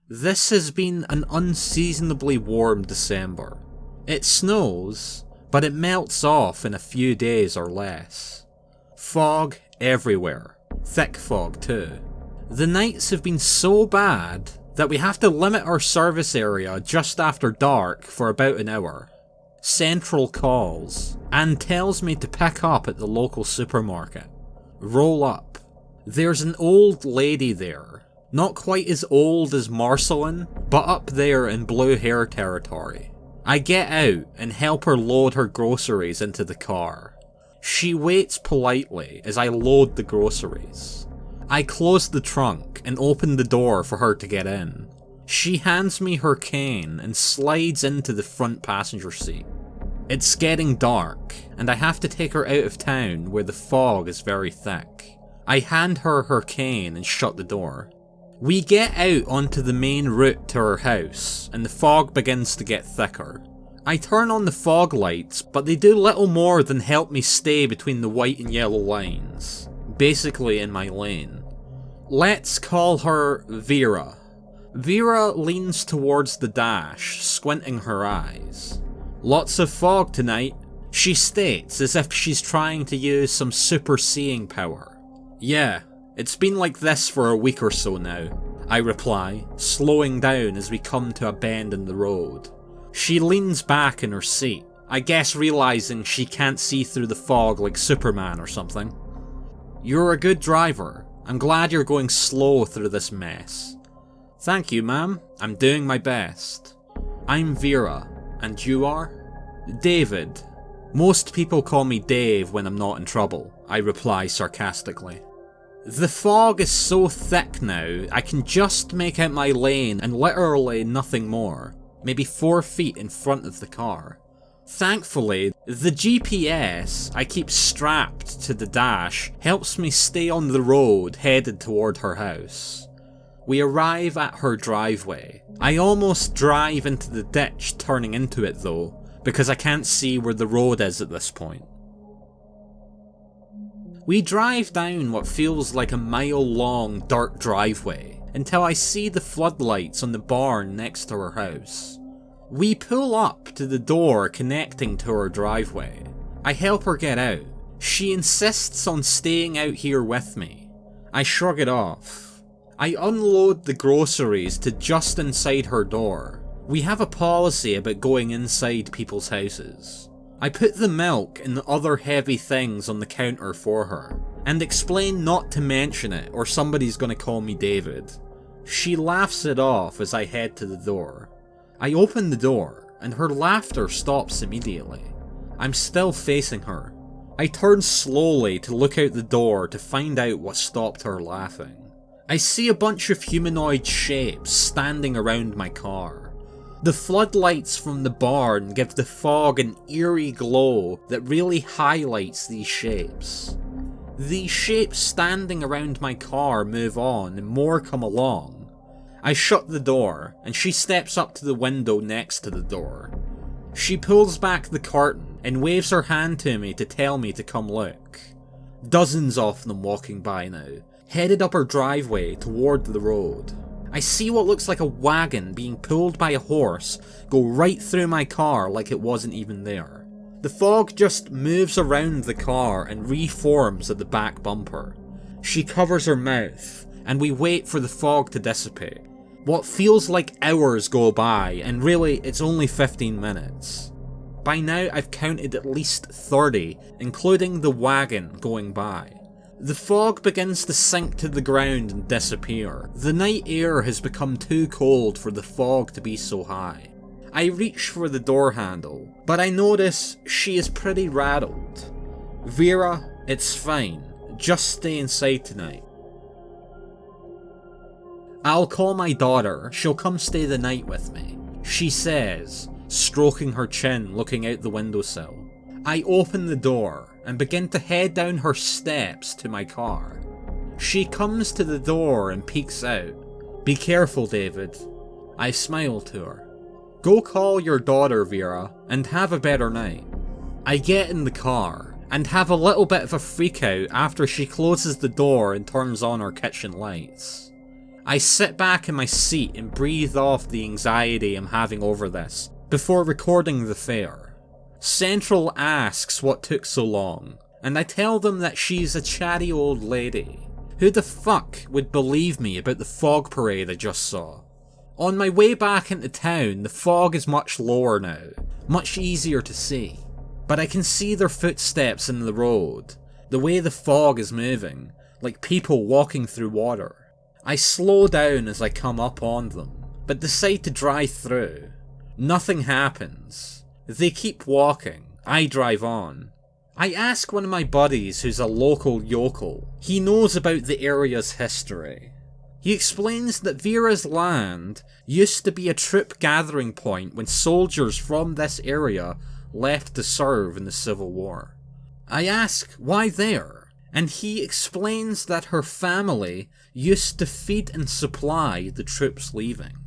This has been an unseasonably warm December. It snows, but it melts off in a few days or less. Fog everywhere. Thick fog too. The nights have been so bad that we have to limit our service area just after dark for about an hour. Central calls and tells me to pick up at the local supermarket. Roll up. There's an old lady there. Not quite as old as Marceline, but up there in blue hair territory. I get out and help her load her groceries into the car. She waits politely as I load the groceries. I close the trunk and open the door for her to get in. She hands me her cane and slides into the front passenger seat. It's getting dark, and I have to take her out of town where the fog is very thick. I hand her her cane and shut the door. We get out onto the main route to her house, and the fog begins to get thicker. I turn on the fog lights, but they do little more than help me stay between the white and yellow lines, basically in my lane. Let's call her Vera. Vera leans towards the dash, squinting her eyes. Lots of fog tonight, she states as if she's trying to use some super seeing power. Yeah. It's been like this for a week or so now, I reply, slowing down as we come to a bend in the road. She leans back in her seat, I guess realising she can't see through the fog like Superman or something. You're a good driver. I'm glad you're going slow through this mess. Thank you, ma'am. I'm doing my best. I'm Vera, and you are? David. Most people call me Dave when I'm not in trouble, I reply sarcastically. The fog is so thick now, I can just make out my lane and literally nothing more, maybe 4 feet in front of the car. Thankfully, the GPS I keep strapped to the dash helps me stay on the road headed toward her house. We arrive at her driveway. I almost drive into the ditch turning into it though, because I can't see where the road is at this point. We drive down what feels like a mile-long dirt driveway until I see the floodlights on the barn next to her house. We pull up to the door connecting to her driveway. I help her get out. She insists on staying out here with me. I shrug it off. I unload the groceries to just inside her door. We have a policy about going inside people's houses. I put the milk and the other heavy things on the counter for her, and explain not to mention it or somebody's gonna call me David. She laughs it off as I head to the door. I open the door, and her laughter stops immediately. I'm still facing her. I turn slowly to look out the door to find out what stopped her laughing. I see a bunch of humanoid shapes standing around my car. The floodlights from the barn give the fog an eerie glow that really highlights these shapes. These shapes standing around my car move on and more come along. I shut the door and she steps up to the window next to the door. She pulls back the curtain and waves her hand to me to tell me to come look. Dozens of them walking by now, headed up her driveway toward the road. I see what looks like a wagon being pulled by a horse go right through my car like it wasn't even there. The fog just moves around the car and reforms at the back bumper. She covers her mouth, and we wait for the fog to dissipate. What feels like hours go by, and really it's only 15 minutes. By now I've counted at least 30, including the wagon going by. The fog begins to sink to the ground and disappear. The night air has become too cold for the fog to be so high. I reach for the door handle, but I notice she is pretty rattled. Vera, it's fine. Just stay inside tonight. I'll call my daughter. She'll come stay the night with me, she says, stroking her chin looking out the windowsill. I open the door and begin to head down her steps to my car. She comes to the door and peeks out. Be careful, David. I smile to her. Go call your daughter, Vera, and have a better night. I get in the car, and have a little bit of a freakout after she closes the door and turns on her kitchen lights. I sit back in my seat and breathe off the anxiety I'm having over this before recording the fare. Central asks what took so long, and I tell them that she's a chatty old lady. Who the fuck would believe me about the fog parade I just saw? On my way back into town, the fog is much lower now, much easier to see. But I can see their footsteps in the road, the way the fog is moving, like people walking through water. I slow down as I come up on them, but decide to drive through. Nothing happens. They keep walking. I drive on. I ask one of my buddies who's a local yokel. He knows about the area's history. He explains that Vera's land used to be a troop gathering point when soldiers from this area left to serve in the Civil War. I ask why there, and he explains that her family used to feed and supply the troops leaving.